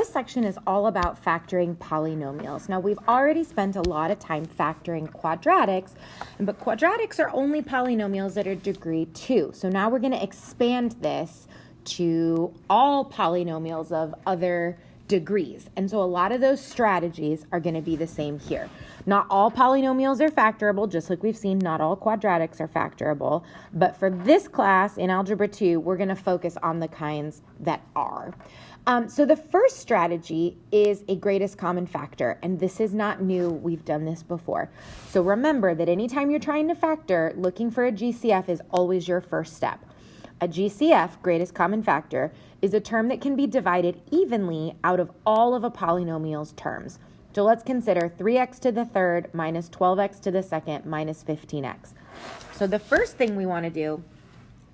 this section is all about factoring polynomials. Now, we've already spent a lot of time factoring quadratics, but quadratics are only polynomials that are degree 2. So now we're going to expand this to all polynomials of other degrees. And so a lot of those strategies are going to be the same here. Not all polynomials are factorable, just like we've seen, not all quadratics are factorable. But for this class in Algebra 2, we're going to focus on the kinds that are. So the first strategy is a greatest common factor, and this is not new. We've done this before. So remember that anytime you're trying to factor, looking for a GCF is always your first step. A GCF, greatest common factor, is a term that can be divided evenly out of all of a polynomial's terms. So let's consider 3x to the third minus 12x to the second minus 15x. So the first thing we want to do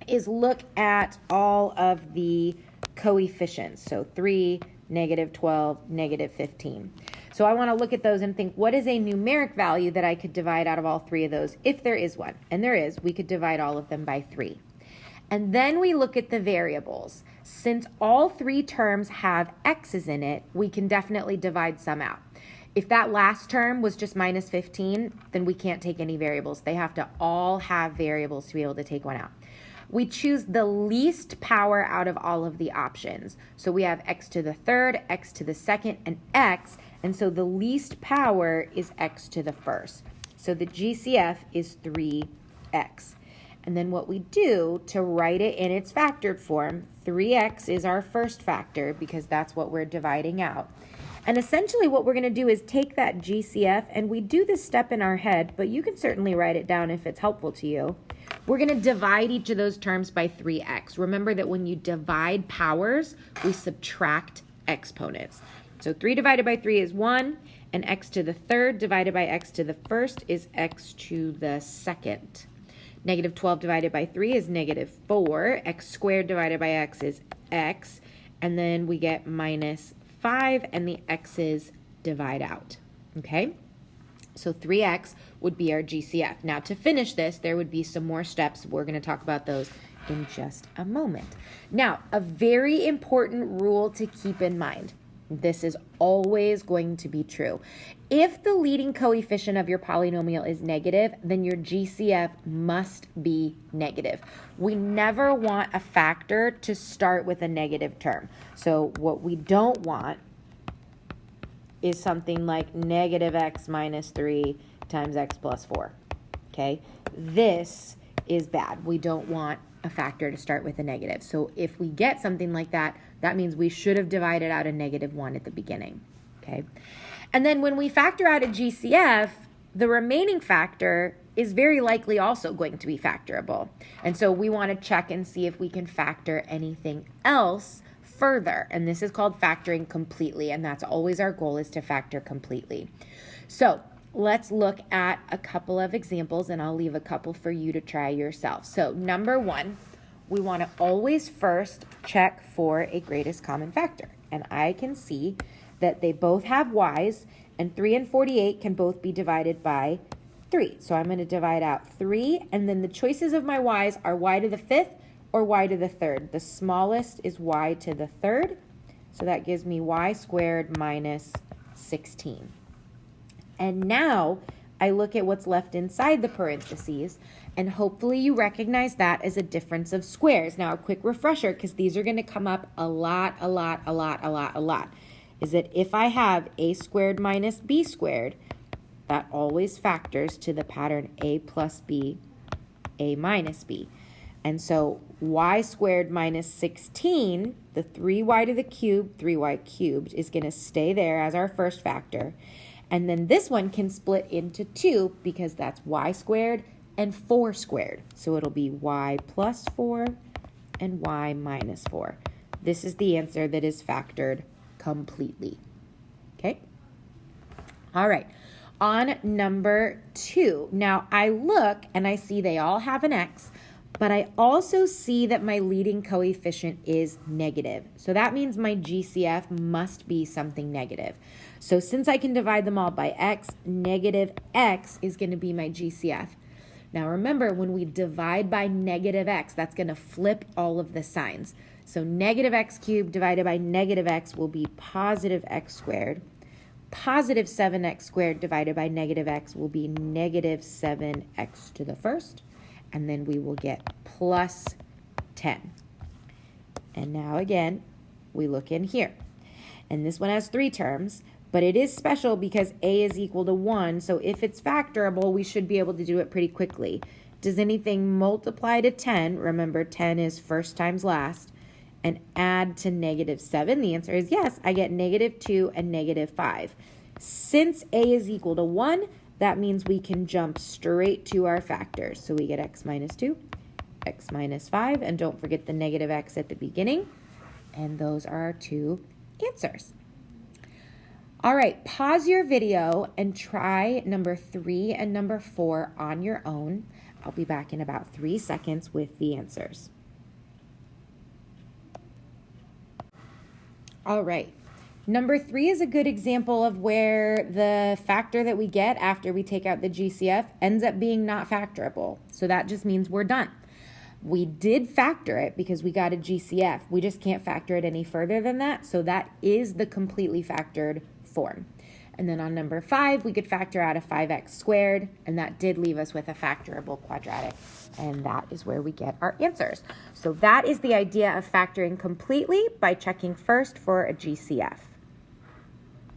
is look at all of the coefficients. So 3, negative 12, negative 15. So I want to look at those and think, what is a numeric value that I could divide out of all three of those? If there is one, and there is, we could divide all of them by 3. And then we look at the variables. Since all three terms have x's in it, we can definitely divide some out. If that last term was just minus 15, then we can't take any variables. They have to all have variables to be able to take one out. We choose the least power out of all of the options. So we have x to the third, x to the second, and x. And so the least power is x to the first. So the GCF is 3x. And then what we do to write it in its factored form, 3x is our first factor because that's what we're dividing out. And essentially what we're going to do is take that GCF, and we do this step in our head, but you can certainly write it down if it's helpful to you. We're going to divide each of those terms by 3x. Remember that when you divide powers, we subtract exponents. So 3 divided by 3 is 1, and x to the third divided by x to the first is x to the second. Negative 12 divided by 3 is negative 4. X squared divided by x is x. And then we get minus 5, and the x's divide out. Okay? So 3x would be our GCF. Now, to finish this, there would be some more steps. We're going to talk about those in just a moment. Now, a very important rule to keep in mind. This is always going to be true. If the leading coefficient of your polynomial is negative, then your GCF must be negative. We never want a factor to start with a negative term. So what we don't want is something like negative x minus 3 times x plus 4. Okay? This is bad. We don't want a factor to start with a negative. So if we get something like that, that means we should have divided out a negative 1 at the beginning. Okay? And then when we factor out a GCF, the remaining factor is very likely also going to be factorable. And so we want to check and see if we can factor anything else further. And this is called factoring completely. And that's always our goal, is to factor completely. So let's look at a couple of examples, and I'll leave a couple for you to try yourself. So number 1, we want to always first check for a greatest common factor. And I can see that they both have y's, and 3 and 48 can both be divided by 3. So I'm going to divide out 3, and then the choices of my y's are y to the 5th or y to the 3rd. The smallest is y to the 3rd, so that gives me y squared minus 16. And now I look at what's left inside the parentheses, and hopefully you recognize that as a difference of squares. Now, a quick refresher, because these are going to come up a lot, is that if I have a squared minus b squared, that always factors to the pattern a plus b, a minus b. And so y squared minus 16, the 3y to the cube, 3y cubed, is going to stay there as our first factor. And then this one can split into 2 because that's y squared and 4 squared. So it'll be y plus 4 and y minus 4. This is the answer that is factored completely. Okay? All right. On number 2. Now I look and I see they all have an x, but I also see that my leading coefficient is negative. So that means my GCF must be something negative. So since I can divide them all by x, negative x is going to be my GCF. Now remember, when we divide by negative x, that's going to flip all of the signs. So negative x cubed divided by negative x will be positive x squared. Positive 7x squared divided by negative x will be negative 7x to the first. And then we will get plus 10. And now again, we look in here. And this one has 3 terms, but it is special because a is equal to 1. So if it's factorable, we should be able to do it pretty quickly. Does anything multiply to 10? Remember, 10 is first times last. And add to negative 7? The answer is yes. I get negative 2 and negative 5. Since a is equal to 1, that means we can jump straight to our factors. So we get x minus 2, x minus 5, and don't forget the negative x at the beginning. And those are our 2 answers. All right, pause your video and try number 3 and number 4 on your own. I'll be back in about 3 seconds with the answers. All right, number 3 is a good example of where the factor that we get after we take out the GCF ends up being not factorable. So that just means we're done. We did factor it because we got a GCF. We just can't factor it any further than that. So that is the completely factored form. And then on number 5, we could factor out a 5x squared, and that did leave us with a factorable quadratic. And that is where we get our answers. So that is the idea of factoring completely by checking first for a GCF.